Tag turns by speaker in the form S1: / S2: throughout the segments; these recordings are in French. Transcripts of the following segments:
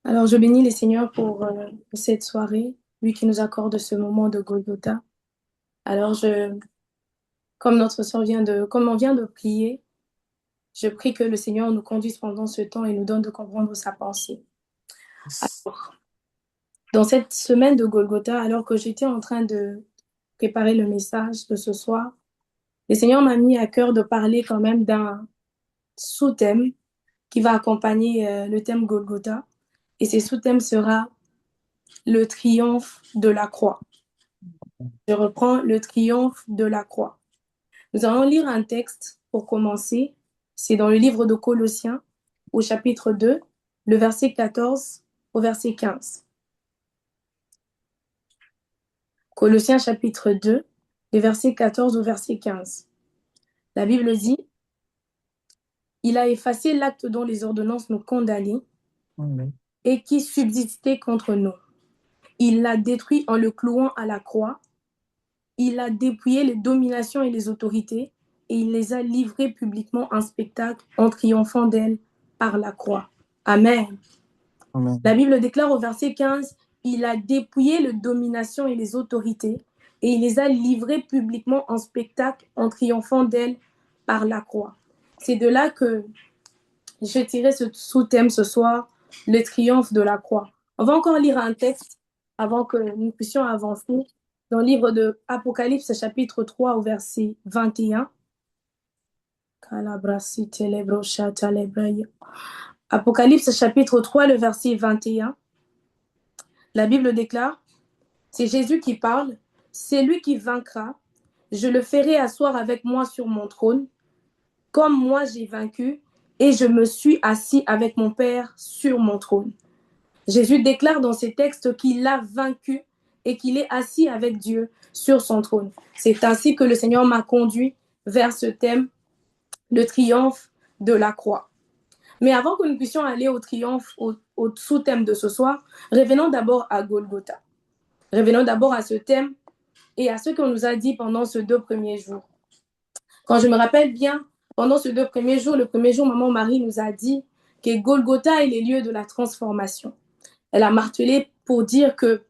S1: Alors, je bénis les Seigneurs pour cette soirée, lui qui nous accorde ce moment de Golgotha. Alors, comme notre sœur comme on vient de prier, je prie que le Seigneur nous conduise pendant ce temps et nous donne de comprendre sa pensée. Dans cette semaine de Golgotha, alors que j'étais en train de préparer le message de ce soir, le Seigneur m'a mis à cœur de parler quand même d'un sous-thème qui va accompagner le thème Golgotha. Et ce sous-thème sera le triomphe de la croix. Je reprends le triomphe de la croix. Nous allons lire un texte pour commencer. C'est dans le livre de Colossiens, au chapitre 2, le verset 14 au verset 15. Colossiens chapitre 2, le verset 14 au verset 15. La Bible dit, il a effacé l'acte dont les ordonnances nous condamnaient et qui subsistait contre nous. Il l'a détruit en le clouant à la croix. Il a dépouillé les dominations et les autorités et il les a livrées publiquement en spectacle en triomphant d'elles par la croix. Amen.
S2: Amen.
S1: La Bible déclare au verset 15, il a dépouillé les dominations et les autorités et il les a livrées publiquement en spectacle en triomphant d'elles par la croix. C'est de là que je tirais ce sous-thème ce soir, le triomphe de la croix. On va encore lire un texte avant que nous puissions avancer dans le livre de Apocalypse, chapitre 3, au verset 21. Apocalypse, chapitre 3, le verset 21. La Bible déclare, c'est Jésus qui parle, c'est lui qui vaincra. Je le ferai asseoir avec moi sur mon trône, comme moi j'ai vaincu, et je me suis assis avec mon Père sur mon trône. Jésus déclare dans ces textes qu'il a vaincu et qu'il est assis avec Dieu sur son trône. C'est ainsi que le Seigneur m'a conduit vers ce thème, le triomphe de la croix. Mais avant que nous puissions aller au triomphe, au sous-thème de ce soir, revenons d'abord à Golgotha. Revenons d'abord à ce thème et à ce qu'on nous a dit pendant ces 2 premiers jours. Quand je me rappelle bien, pendant ces 2 premiers jours, le premier jour, maman Marie nous a dit que Golgotha est les lieux de la transformation. Elle a martelé pour dire que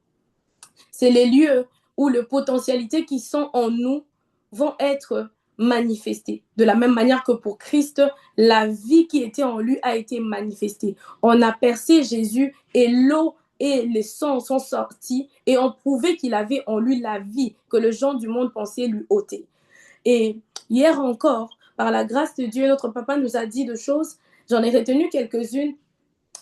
S1: c'est les lieux où les potentialités qui sont en nous vont être manifestées. De la même manière que pour Christ, la vie qui était en lui a été manifestée. On a percé Jésus et l'eau et les sangs sont sortis et ont prouvé qu'il avait en lui la vie que les gens du monde pensaient lui ôter. Et hier encore, par la grâce de Dieu, notre papa nous a dit deux choses. J'en ai retenu quelques-unes.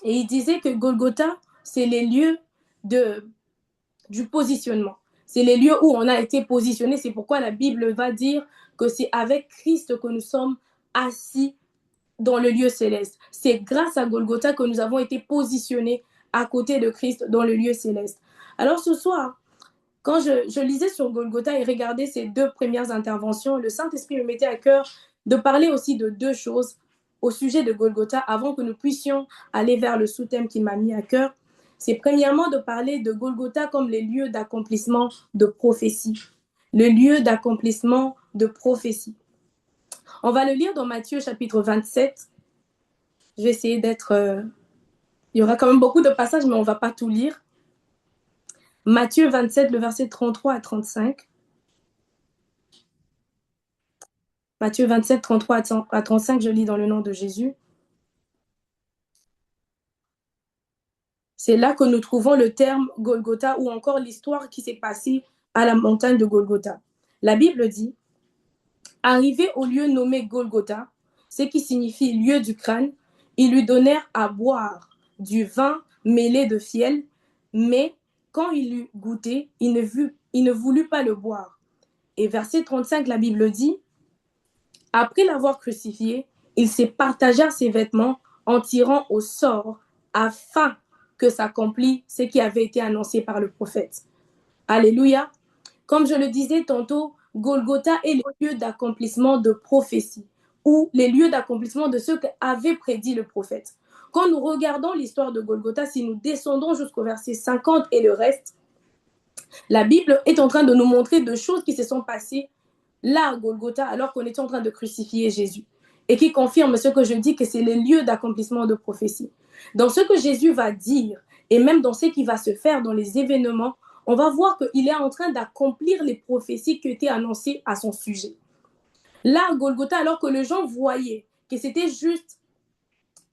S1: Et il disait que Golgotha, c'est les lieux du positionnement. C'est les lieux où on a été positionné. C'est pourquoi la Bible va dire que c'est avec Christ que nous sommes assis dans le lieu céleste. C'est grâce à Golgotha que nous avons été positionnés à côté de Christ dans le lieu céleste. Alors ce soir, quand je lisais sur Golgotha et regardais ces 2 premières interventions, le Saint-Esprit me mettait à cœur de parler aussi de 2 choses au sujet de Golgotha avant que nous puissions aller vers le sous-thème qui m'a mis à cœur. C'est premièrement de parler de Golgotha comme les lieux d'accomplissement de prophétie. Le lieu d'accomplissement de prophétie. On va le lire dans Matthieu chapitre 27. Je vais essayer d'être... il y aura quand même beaucoup de passages, mais on ne va pas tout lire. Matthieu 27, le verset 33 à 35. Matthieu 27, 33 à 35, je lis dans le nom de Jésus. C'est là que nous trouvons le terme Golgotha ou encore l'histoire qui s'est passée à la montagne de Golgotha. La Bible dit, arrivé au lieu nommé Golgotha, ce qui signifie lieu du crâne, ils lui donnèrent à boire du vin mêlé de fiel, mais quand il eut goûté, il ne voulut pas le boire. Et verset 35, la Bible dit, après l'avoir crucifié, ils se partagèrent ses vêtements en tirant au sort afin que s'accomplisse ce qui avait été annoncé par le prophète. Alléluia. Comme je le disais tantôt, Golgotha est le lieu d'accomplissement de prophétie ou les lieux d'accomplissement de ce qu'avait prédit le prophète. Quand nous regardons l'histoire de Golgotha, si nous descendons jusqu'au verset 50 et le reste, la Bible est en train de nous montrer deux choses qui se sont passées là à Golgotha alors qu'on était en train de crucifier Jésus et qui confirme ce que je dis que c'est les lieux d'accomplissement de prophétie. Dans ce que Jésus va dire et même dans ce qui va se faire dans les événements, on va voir qu'il est en train d'accomplir les prophéties qui étaient annoncées à son sujet. Là, à Golgotha, alors que les gens voyaient que c'était juste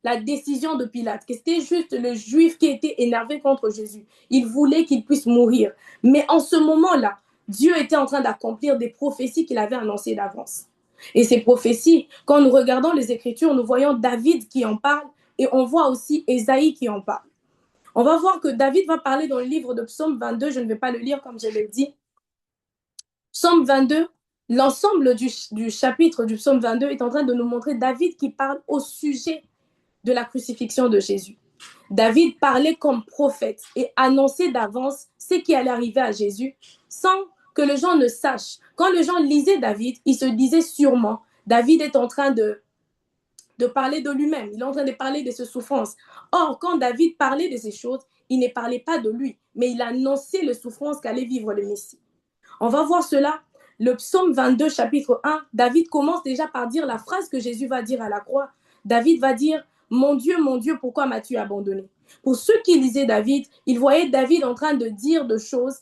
S1: la décision de Pilate, que c'était juste le juif qui était énervé contre Jésus. Il voulait qu'il puisse mourir. Mais en ce moment-là, Dieu était en train d'accomplir des prophéties qu'il avait annoncées d'avance. Et ces prophéties, quand nous regardons les Écritures, nous voyons David qui en parle et on voit aussi Ésaïe qui en parle. On va voir que David va parler dans le livre de Psaume 22, je ne vais pas le lire comme je l'ai dit. Psaume 22, l'ensemble du chapitre du Psaume 22 est en train de nous montrer David qui parle au sujet de la crucifixion de Jésus. David parlait comme prophète et annonçait d'avance ce qui allait arriver à Jésus sans que les gens ne sachent. Quand les gens lisaient David, ils se disaient sûrement, David est en train de parler de lui-même, il est en train de parler de ses souffrances. Or, quand David parlait de ces choses, il ne parlait pas de lui, mais il annonçait les souffrances qu'allait vivre le Messie. On va voir cela. Le psaume 22, chapitre 1, David commence déjà par dire la phrase que Jésus va dire à la croix. David va dire, mon Dieu, pourquoi m'as-tu abandonné? Pour ceux qui lisaient David, ils voyaient David en train de dire de choses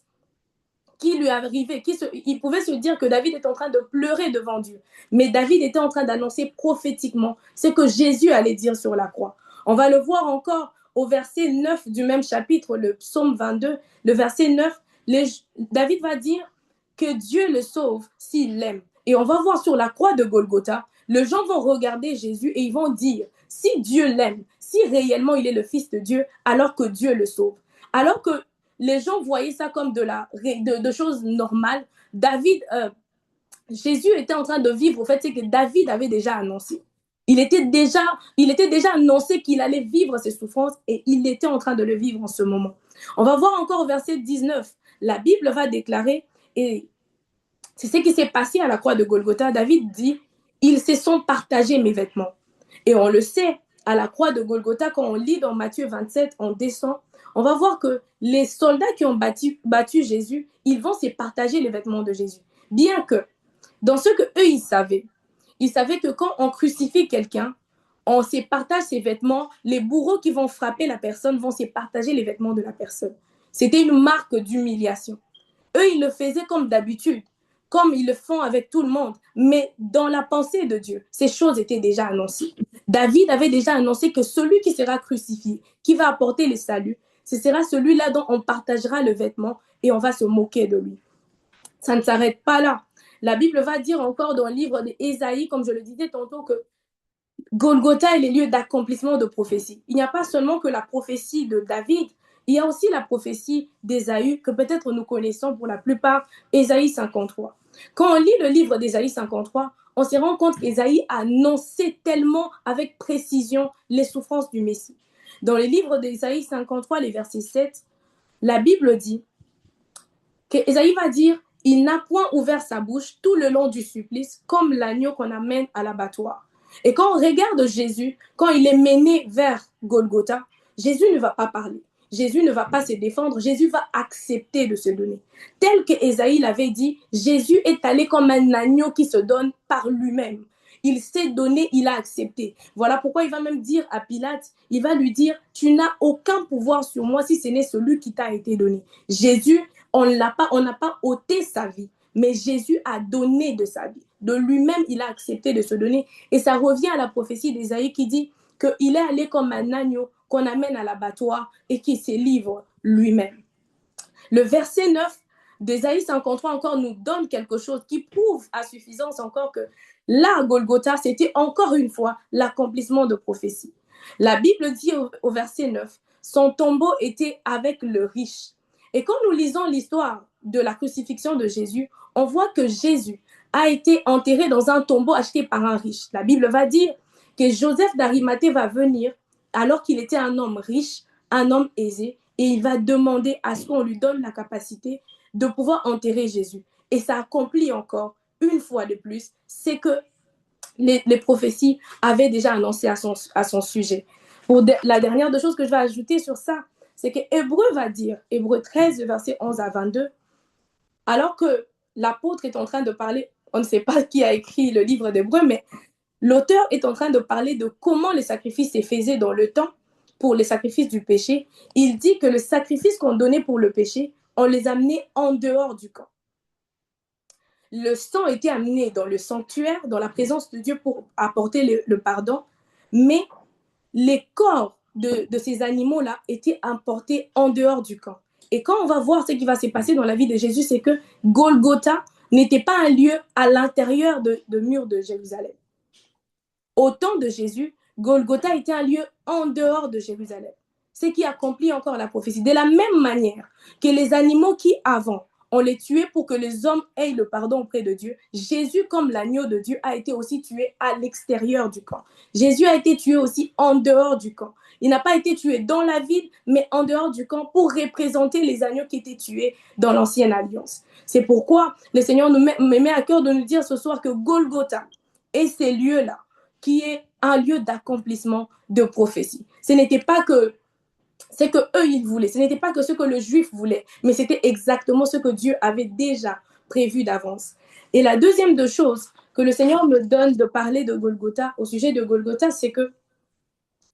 S1: qui lui arrivaient. Il pouvait se dire que David est en train de pleurer devant Dieu. Mais David était en train d'annoncer prophétiquement ce que Jésus allait dire sur la croix. On va le voir encore au verset 9 du même chapitre, le psaume 22, le verset 9. David va dire que Dieu le sauve s'il l'aime. Et on va voir sur la croix de Golgotha, les gens vont regarder Jésus et ils vont dire, si Dieu l'aime, si réellement il est le Fils de Dieu, alors que Dieu le sauve. Alors que les gens voyaient ça comme de choses normales, Jésus était en train de vivre, au fait, c'est que David avait déjà annoncé. Il était déjà annoncé qu'il allait vivre ses souffrances et il était en train de le vivre en ce moment. On va voir encore au verset 19. La Bible va déclarer, et c'est ce qui s'est passé à la croix de Golgotha. David dit, ils se sont partagés mes vêtements. Et on le sait, à la croix de Golgotha, quand on lit dans Matthieu 27, on descend, on va voir que les soldats qui ont battu Jésus, ils vont se partager les vêtements de Jésus. Bien que, dans ce que eux ils savaient que quand on crucifie quelqu'un, on se partage ses vêtements, les bourreaux qui vont frapper la personne vont se partager les vêtements de la personne. C'était une marque d'humiliation. Eux, ils le faisaient comme d'habitude, comme ils le font avec tout le monde. Mais dans la pensée de Dieu, ces choses étaient déjà annoncées. David avait déjà annoncé que celui qui sera crucifié, qui va apporter le salut, ce sera celui-là dont on partagera le vêtement et on va se moquer de lui. Ça ne s'arrête pas là. La Bible va dire encore dans le livre d'Ésaïe, comme je le disais tantôt, que Golgotha est le lieu d'accomplissement de prophétie. Il n'y a pas seulement que la prophétie de David, il y a aussi la prophétie d'Ésaïe que peut-être nous connaissons pour la plupart, Ésaïe 53. Quand on lit le livre d'Ésaïe 53, on se rend compte qu'Ésaïe annonçait tellement avec précision les souffrances du Messie. Dans le livre d'Ésaïe 53, les versets 7, la Bible dit qu'Ésaïe va dire « Il n'a point ouvert sa bouche tout le long du supplice comme l'agneau qu'on amène à l'abattoir. » Et quand on regarde Jésus, quand il est mené vers Golgotha, Jésus ne va pas parler. Jésus ne va pas se défendre. Jésus va accepter de se donner. Tel que Ésaïe l'avait dit, Jésus est allé comme un agneau qui se donne par lui-même. Il s'est donné, il a accepté. Voilà pourquoi il va même dire à Pilate, il va lui dire, tu n'as aucun pouvoir sur moi si ce n'est celui qui t'a été donné. Jésus, on n'a pas ôté sa vie, mais Jésus a donné de sa vie. De lui-même, il a accepté de se donner. Et ça revient à la prophétie d'Ésaïe qui dit qu'il est allé comme un agneau qu'on amène à l'abattoir et qui se livre lui-même. Le verset 9 d'Ésaïe 53 encore nous donne quelque chose qui prouve à suffisance encore que là, Golgotha, c'était encore une fois l'accomplissement de prophétie. La Bible dit au verset 9, son tombeau était avec le riche. Et quand nous lisons l'histoire de la crucifixion de Jésus, on voit que Jésus a été enterré dans un tombeau acheté par un riche. La Bible va dire que Joseph d'Arimathée va venir alors qu'il était un homme riche, un homme aisé, et il va demander à ce qu'on lui donne la capacité de pouvoir enterrer Jésus. Et ça accomplit encore, une fois de plus, c'est que les prophéties avaient déjà annoncé à son sujet. La dernière des choses que je vais ajouter sur ça, c'est que Hébreu va dire, Hébreu 13, verset 11 à 22, alors que l'apôtre est en train de parler, on ne sait pas qui a écrit le livre d'Hébreu, mais l'auteur est en train de parler de comment les sacrifices se faisaient dans le temps pour les sacrifices du péché, il dit que le sacrifice qu'on donnait pour le péché, on les amenait en dehors du camp. Le sang était amené dans le sanctuaire, dans la présence de Dieu pour apporter le pardon, mais les corps de ces animaux-là étaient importés en dehors du camp. Et quand on va voir ce qui va se passer dans la vie de Jésus, c'est que Golgotha n'était pas un lieu à l'intérieur de murs de Jérusalem. Au temps de Jésus, Golgotha était un lieu en dehors de Jérusalem. Ce qui accomplit encore la prophétie. De la même manière que les animaux qui avant, on les tuait pour que les hommes aient le pardon auprès de Dieu, Jésus, comme l'agneau de Dieu, a été aussi tué à l'extérieur du camp. Jésus a été tué aussi en dehors du camp. Il n'a pas été tué dans la ville, mais en dehors du camp pour représenter les agneaux qui étaient tués dans l'ancienne alliance. C'est pourquoi le Seigneur me met à cœur de nous dire ce soir que Golgotha et ces lieux-là, qui est un lieu d'accomplissement de prophétie. Ce n'était pas que c'est que eux ils voulaient, ce n'était pas que ce que le juif voulait, mais c'était exactement ce que Dieu avait déjà prévu d'avance. Et la deuxième de choses que le Seigneur me donne de parler de Golgotha, au sujet de Golgotha, c'est que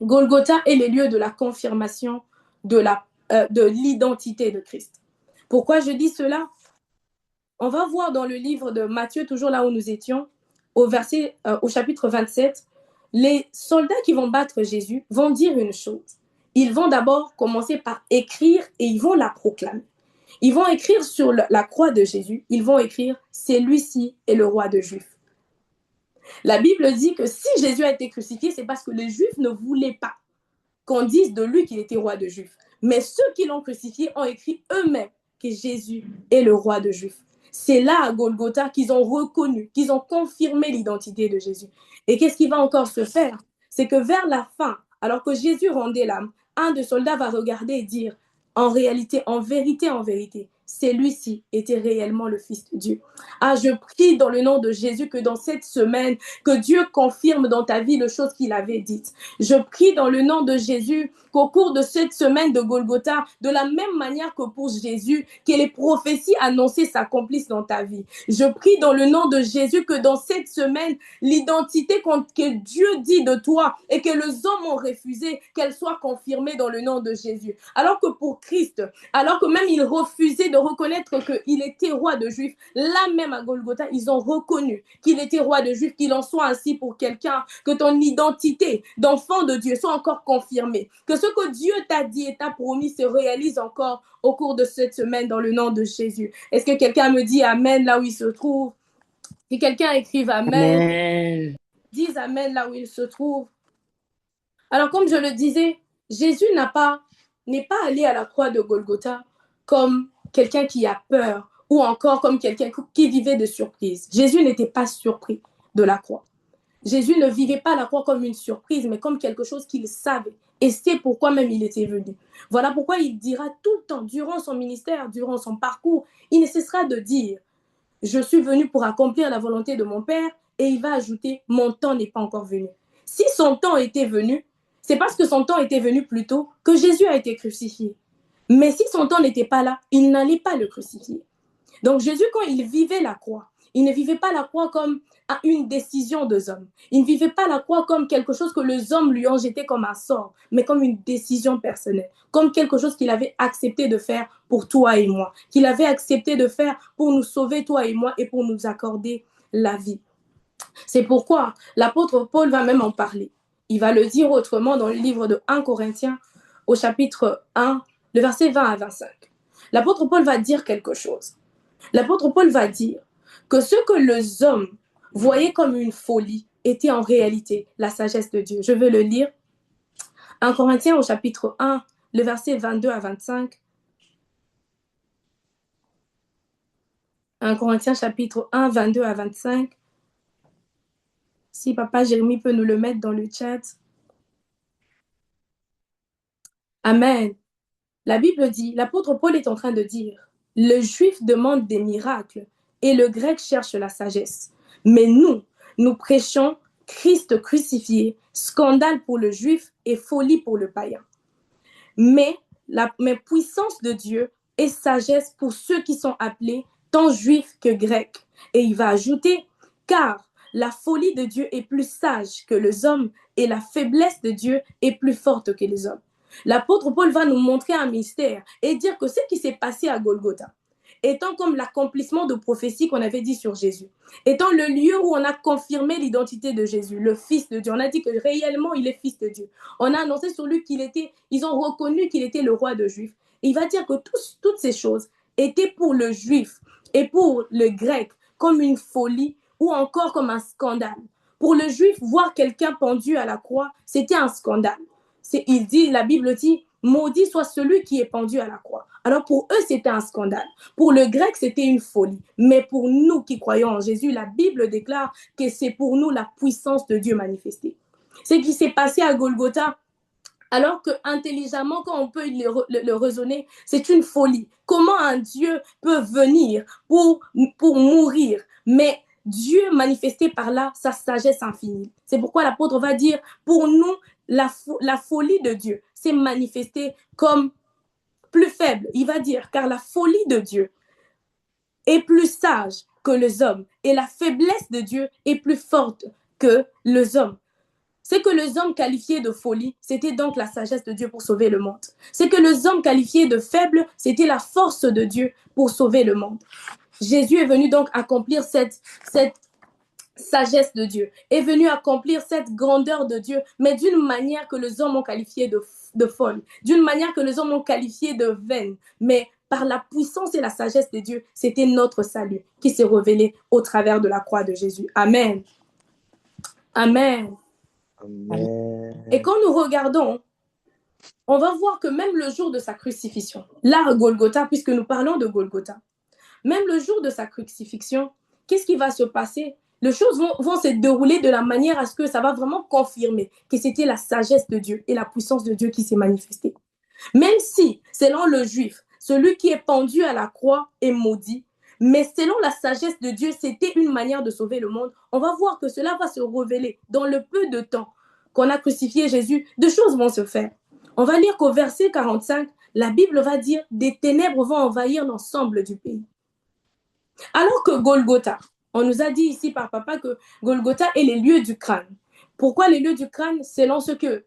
S1: Golgotha est le lieu de la confirmation de l'identité de Christ. Pourquoi je dis cela? On va voir dans le livre de Matthieu, toujours là où nous étions, au chapitre 27, les soldats qui vont battre Jésus vont dire une chose. Ils vont d'abord commencer par écrire et ils vont la proclamer. Ils vont écrire sur la croix de Jésus, ils vont écrire « Celui-ci est le roi des Juifs ». La Bible dit que si Jésus a été crucifié, c'est parce que les Juifs ne voulaient pas qu'on dise de lui qu'il était roi des Juifs. Mais ceux qui l'ont crucifié ont écrit eux-mêmes que Jésus est le roi des Juifs. C'est là, à Golgotha, qu'ils ont reconnu, qu'ils ont confirmé l'identité de Jésus. Et qu'est-ce qui va encore se faire? C'est que vers la fin, alors que Jésus rendait l'âme, un des soldats va regarder et dire, en réalité, en vérité, celui-ci était réellement le Fils de Dieu. Ah, je prie dans le nom de Jésus que dans cette semaine, que Dieu confirme dans ta vie les choses qu'il avait dites. Je prie dans le nom de Jésus qu'au cours de cette semaine de Golgotha, de la même manière que pour Jésus, que les prophéties annoncées s'accomplissent dans ta vie. Je prie dans le nom de Jésus que dans cette semaine, l'identité que Dieu dit de toi et que les hommes ont refusé, qu'elle soit confirmée dans le nom de Jésus. Alors que pour Christ, alors que même il refusait de reconnaître qu'il était roi de Juifs, là même à Golgotha, ils ont reconnu qu'il était roi de Juifs, qu'il en soit ainsi pour quelqu'un, que ton identité d'enfant de Dieu soit encore confirmée, que ce que Dieu t'a dit et t'a promis se réalise encore au cours de cette semaine dans le nom de Jésus. Est-ce que quelqu'un me dit Amen là où il se trouve? Que quelqu'un écrive Amen.
S2: Amen.
S1: Dise Amen là où il se trouve. Alors comme je le disais, Jésus n'est pas allé à la croix de Golgotha comme quelqu'un qui a peur ou encore comme quelqu'un qui vivait de surprise. Jésus n'était pas surpris de la croix. Jésus ne vivait pas la croix comme une surprise, mais comme quelque chose qu'il savait. Et c'est pourquoi même il était venu. Voilà pourquoi il dira tout le temps, durant son ministère, durant son parcours, il ne cessera de dire, je suis venu pour accomplir la volonté de mon Père, et il va ajouter, mon temps n'est pas encore venu. Si son temps était venu, c'est parce que son temps était venu plus tôt que Jésus a été crucifié. Mais si son temps n'était pas là, il n'allait pas le crucifier. Donc Jésus, quand il vivait la croix, il ne vivait pas la croix comme une décision des hommes. Il ne vivait pas la croix comme quelque chose que les hommes lui ont jeté comme un sort, mais comme une décision personnelle, comme quelque chose qu'il avait accepté de faire pour toi et moi, qu'il avait accepté de faire pour nous sauver, toi et moi, et pour nous accorder la vie. C'est pourquoi l'apôtre Paul va même en parler. Il va le dire autrement dans le livre de 1 Corinthiens, au chapitre 1, le verset 20 à 25. L'apôtre Paul va dire quelque chose. L'apôtre Paul va dire que ce que les hommes voyaient comme une folie était en réalité la sagesse de Dieu. Je vais le lire. 1 Corinthiens au chapitre 1, le verset 22 à 25. 1 Corinthiens chapitre 1, 22 à 25. Si papa Jérémie peut nous le mettre dans le chat. Amen. La Bible dit, l'apôtre Paul est en train de dire, le juif demande des miracles et le grec cherche la sagesse. Mais nous prêchons Christ crucifié, scandale pour le juif et folie pour le païen. Mais puissance de Dieu et sagesse pour ceux qui sont appelés tant juifs que grecs. Et il va ajouter, car la folie de Dieu est plus sage que les hommes et la faiblesse de Dieu est plus forte que les hommes. L'apôtre Paul va nous montrer un mystère et dire que ce qui s'est passé à Golgotha, étant comme l'accomplissement de prophéties qu'on avait dit sur Jésus, étant le lieu où on a confirmé l'identité de Jésus, le Fils de Dieu. On a dit que réellement, il est Fils de Dieu. On a annoncé sur lui ils ont reconnu qu'il était le roi de Juifs. Et il va dire que toutes ces choses étaient pour le Juif et pour le Grec comme une folie ou encore comme un scandale. Pour le Juif, voir quelqu'un pendu à la croix, c'était un scandale. La Bible dit, maudit soit celui qui est pendu à la croix. Alors pour eux, c'était un scandale. Pour le grec, c'était une folie. Mais pour nous qui croyons en Jésus, la Bible déclare que c'est pour nous la puissance de Dieu manifestée. Ce qui s'est passé à Golgotha, alors que intelligemment, quand on peut le raisonner, c'est une folie. Comment un Dieu peut venir pour mourir? Mais Dieu manifesté par là sa sagesse infinie. C'est pourquoi l'apôtre va dire, pour nous, la folie de Dieu s'est manifestée comme plus faible. Il va dire, car la folie de Dieu est plus sage que les hommes et la faiblesse de Dieu est plus forte que les hommes. Ce que les hommes qualifiaient de folie, c'était donc la sagesse de Dieu pour sauver le monde. Ce que les hommes qualifiaient de faible, c'était la force de Dieu pour sauver le monde. Jésus est venu donc accomplir cette sagesse de Dieu, est venu accomplir cette grandeur de Dieu, mais d'une manière que les hommes ont qualifiée de folle, d'une manière que les hommes ont qualifiée de vaine, mais par la puissance et la sagesse de Dieu, c'était notre salut qui s'est révélé au travers de la croix de Jésus. Amen. Amen.
S2: Amen.
S1: Et quand nous regardons, on va voir que même le jour de sa crucifixion, là à Golgotha, puisque nous parlons de Golgotha, même le jour de sa crucifixion, qu'est-ce qui va se passer? Les choses vont se dérouler de la manière à ce que ça va vraiment confirmer que c'était la sagesse de Dieu et la puissance de Dieu qui s'est manifestée. Même si, selon le juif, celui qui est pendu à la croix est maudit, mais selon la sagesse de Dieu, c'était une manière de sauver le monde. On va voir que cela va se révéler dans le peu de temps qu'on a crucifié Jésus. Deux choses vont se faire. On va lire qu'au verset 45, la Bible va dire « Des ténèbres vont envahir l'ensemble du pays ». Alors que Golgotha, on nous a dit ici par papa que Golgotha est les lieux du crâne. Pourquoi les lieux du crâne? Selon ce que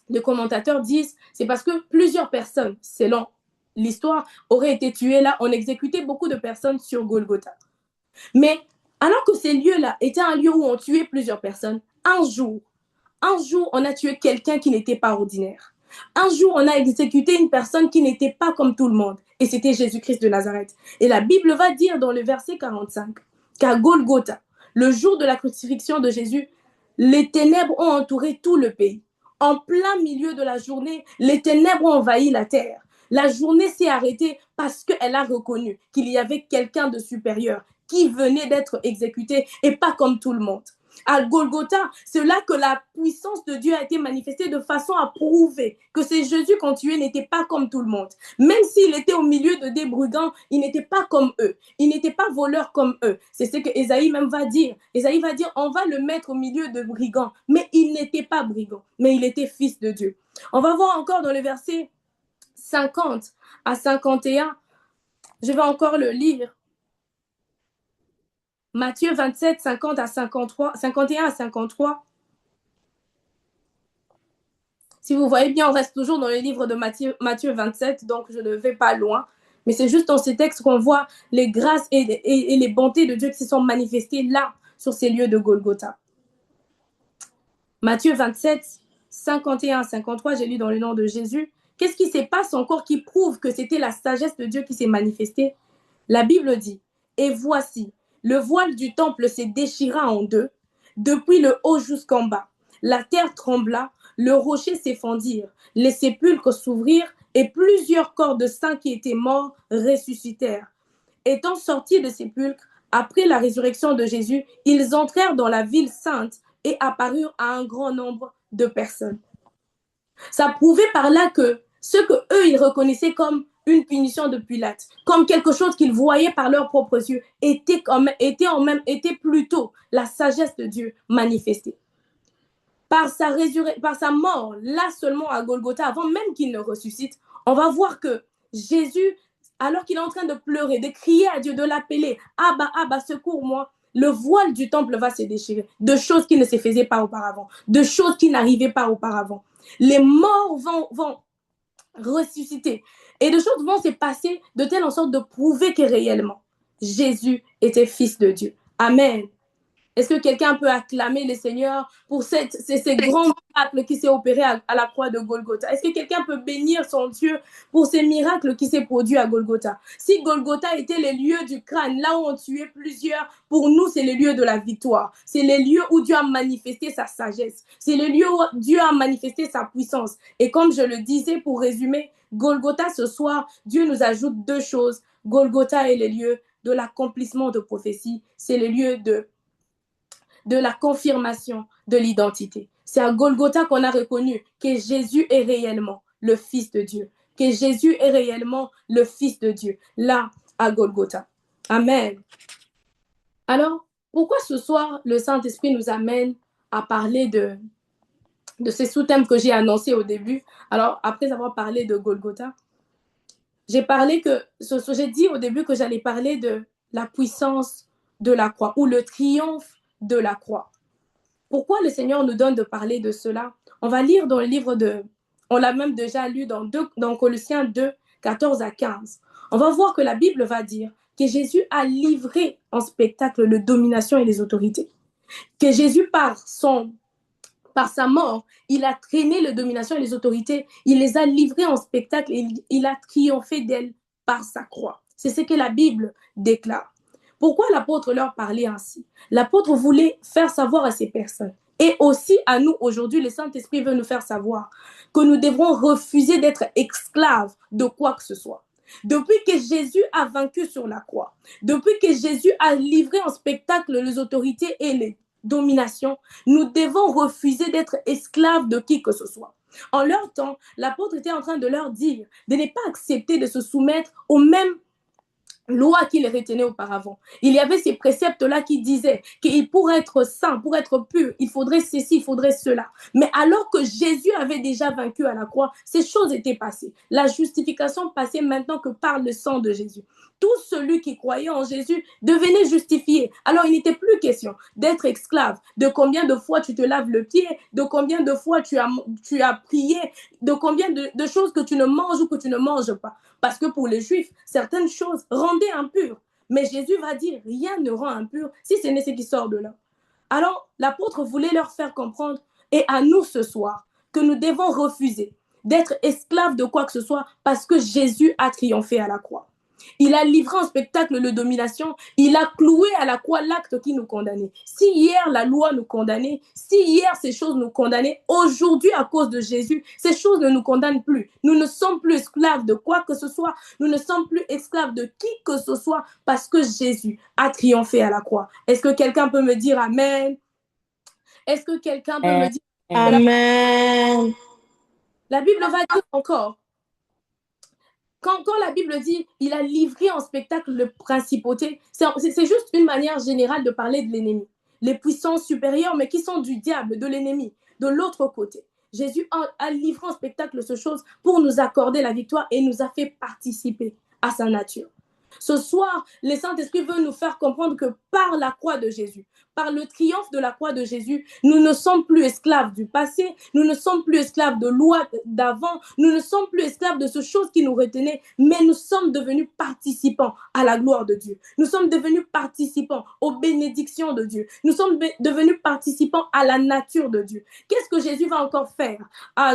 S1: les commentateurs disent, c'est parce que plusieurs personnes, selon l'histoire, auraient été tuées là. On exécutait beaucoup de personnes sur Golgotha. Mais alors que ces lieux-là étaient un lieu où on tuait plusieurs personnes, un jour, on a tué quelqu'un qui n'était pas ordinaire. Un jour, on a exécuté une personne qui n'était pas comme tout le monde. Et c'était Jésus-Christ de Nazareth. Et la Bible va dire dans le verset 45 qu'à Golgotha, le jour de la crucifixion de Jésus, les ténèbres ont entouré tout le pays. En plein milieu de la journée, les ténèbres ont envahi la terre. La journée s'est arrêtée parce qu'elle a reconnu qu'il y avait quelqu'un de supérieur qui venait d'être exécuté et pas comme tout le monde. À Golgotha, c'est là que la puissance de Dieu a été manifestée de façon à prouver que ce Jésus qu'on tuait n'était pas comme tout le monde. Même s'il était au milieu de des brigands, il n'était pas comme eux. Il n'était pas voleur comme eux. C'est ce que Ésaïe même va dire. Ésaïe va dire, on va le mettre au milieu de brigands. Mais il n'était pas brigand, mais il était fils de Dieu. On va voir encore dans le verset 50 à 51. Je vais encore le lire. Matthieu 27, 50 à 53, 51 à 53. Si vous voyez bien, on reste toujours dans le livre de Matthieu 27, donc je ne vais pas loin. Mais c'est juste dans ces textes qu'on voit les grâces et les bontés de Dieu qui se sont manifestées là, sur ces lieux de Golgotha. Matthieu 27, 51 à 53, j'ai lu dans le nom de Jésus. Qu'est-ce qui se passe encore qui prouve que c'était la sagesse de Dieu qui s'est manifestée? La Bible dit, « Et voici, le voile du temple se déchira en deux, depuis le haut jusqu'en bas. La terre trembla, le rocher s'effondrit, les sépulcres s'ouvrirent et plusieurs corps de saints qui étaient morts ressuscitèrent. Étant sortis de sépulcres, après la résurrection de Jésus, ils entrèrent dans la ville sainte et apparurent à un grand nombre de personnes. » Ça prouvait par là que ce que eux ils reconnaissaient comme une punition de Pilate, comme quelque chose qu'ils voyaient par leurs propres yeux, était plutôt la sagesse de Dieu manifestée. Par sa mort, là seulement à Golgotha, avant même qu'il ne ressuscite, on va voir que Jésus, alors qu'il est en train de pleurer, de crier à Dieu, de l'appeler, « Abba, Abba, secours-moi », le voile du temple va se déchirer, de choses qui ne se faisaient pas auparavant, de choses qui n'arrivaient pas auparavant. Les morts vont ressuscité. Et des choses vont se passer de telle en sorte de prouver que réellement, Jésus était fils de Dieu. Amen. Est-ce que quelqu'un peut acclamer le Seigneur pour ces grands miracles qui s'est opéré à la croix de Golgotha? Est-ce que quelqu'un peut bénir son Dieu pour ces miracles qui s'est produit à Golgotha? Si Golgotha était le lieu du crâne, là où on tuait plusieurs, pour nous, c'est le lieu de la victoire. C'est le lieu où Dieu a manifesté sa sagesse. C'est le lieu où Dieu a manifesté sa puissance. Et comme je le disais, pour résumer, Golgotha, ce soir, Dieu nous ajoute deux choses. Golgotha est le lieu de l'accomplissement de prophéties. C'est le lieu de la confirmation de l'identité. C'est à Golgotha qu'on a reconnu que Jésus est réellement le Fils de Dieu, que Jésus est réellement le Fils de Dieu, là, à Golgotha. Amen. Alors, pourquoi ce soir, le Saint-Esprit nous amène à parler de ces sous-thèmes que j'ai annoncés au début? Alors, après avoir parlé de Golgotha, j'ai dit au début que j'allais parler de la puissance de la croix ou le triomphe de la croix. Pourquoi le Seigneur nous donne de parler de cela? On va lire dans le livre on l'a même déjà lu dans Colossiens 2, 14 à 15. On va voir que la Bible va dire que Jésus a livré en spectacle les dominations et les autorités. Que Jésus, par sa mort, il a traîné les dominations et les autorités, il les a livrées en spectacle et il a triomphé d'elles par sa croix. C'est ce que la Bible déclare. Pourquoi l'apôtre leur parlait ainsi? L'apôtre voulait faire savoir à ces personnes et aussi à nous aujourd'hui, le Saint-Esprit veut nous faire savoir que nous devrons refuser d'être esclaves de quoi que ce soit. Depuis que Jésus a vaincu sur la croix, depuis que Jésus a livré en spectacle les autorités et les dominations, nous devons refuser d'être esclaves de qui que ce soit. En leur temps, l'apôtre était en train de leur dire de ne pas accepter de se soumettre aux mêmes loi qu'il retenait auparavant. Il y avait ces préceptes-là qui disaient qu'il pour être saint, pour être pur, il faudrait ceci, il faudrait cela. Mais alors que Jésus avait déjà vaincu à la croix, ces choses étaient passées. La justification passait maintenant que par le sang de Jésus. Tout celui qui croyait en Jésus devenait justifié. Alors il n'était plus question d'être esclave, de combien de fois tu te laves le pied, de combien de fois tu as prié, de combien de choses que tu ne manges ou que tu ne manges pas. Parce que pour les Juifs, certaines choses rendaient impures. Mais Jésus va dire, rien ne rend impur si ce n'est ce qui sort de là. Alors, l'apôtre voulait leur faire comprendre, et à nous ce soir, que nous devons refuser d'être esclaves de quoi que ce soit parce que Jésus a triomphé à la croix. Il a livré en spectacle de domination. Il a cloué à la croix l'acte qui nous condamnait. Si hier la loi nous condamnait, si hier ces choses nous condamnaient, aujourd'hui à cause de Jésus, ces choses ne nous condamnent plus. Nous ne sommes plus esclaves de quoi que ce soit. Nous ne sommes plus esclaves de qui que ce soit parce que Jésus a triomphé à la croix. Est-ce que quelqu'un peut me dire Amen? Est-ce que quelqu'un peut me dire
S3: Amen?
S1: La Bible va dire encore. Quand la Bible dit il a livré en spectacle le principauté, c'est juste une manière générale de parler de l'ennemi. Les puissances supérieures, mais qui sont du diable, de l'ennemi, de l'autre côté. Jésus a livré en spectacle ces choses pour nous accorder la victoire et nous a fait participer à sa nature. Ce soir, le Saint-Esprit veut nous faire comprendre que par la croix de Jésus, par le triomphe de la croix de Jésus, nous ne sommes plus esclaves du passé, nous ne sommes plus esclaves de loi d'avant, nous ne sommes plus esclaves de ces choses qui nous retenaient, mais nous sommes devenus participants à la gloire de Dieu. Nous sommes devenus participants aux bénédictions de Dieu. Nous sommes devenus participants à la nature de Dieu. Qu'est-ce que Jésus va encore faire?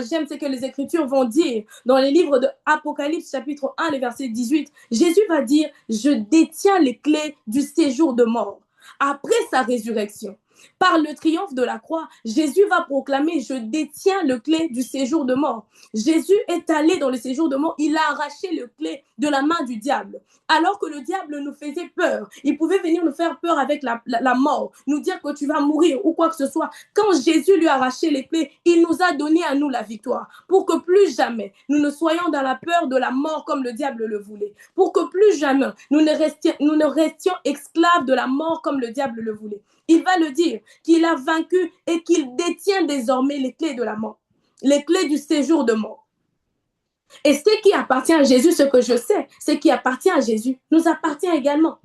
S1: J'aime ce que les Écritures vont dire dans les livres de Apocalypse chapitre 1, le verset 18. Jésus va dire « Je détiens les clés du séjour de mort ». Après sa résurrection, par le triomphe de la croix, Jésus va proclamer « Je détiens le clé du séjour de mort ». Jésus est allé dans le séjour de mort, il a arraché le clé de la main du diable. Alors que le diable nous faisait peur, il pouvait venir nous faire peur avec la mort, nous dire que tu vas mourir ou quoi que ce soit. Quand Jésus lui a arraché les clés, il nous a donné à nous la victoire pour que plus jamais nous ne soyons dans la peur de la mort comme le diable le voulait. Pour que plus jamais nous ne restions esclaves de la mort comme le diable le voulait. Il va le dire qu'il a vaincu et qu'il détient désormais les clés de la mort, les clés du séjour de mort. Et ce qui appartient à Jésus, ce que je sais, ce qui appartient à Jésus, nous appartient également.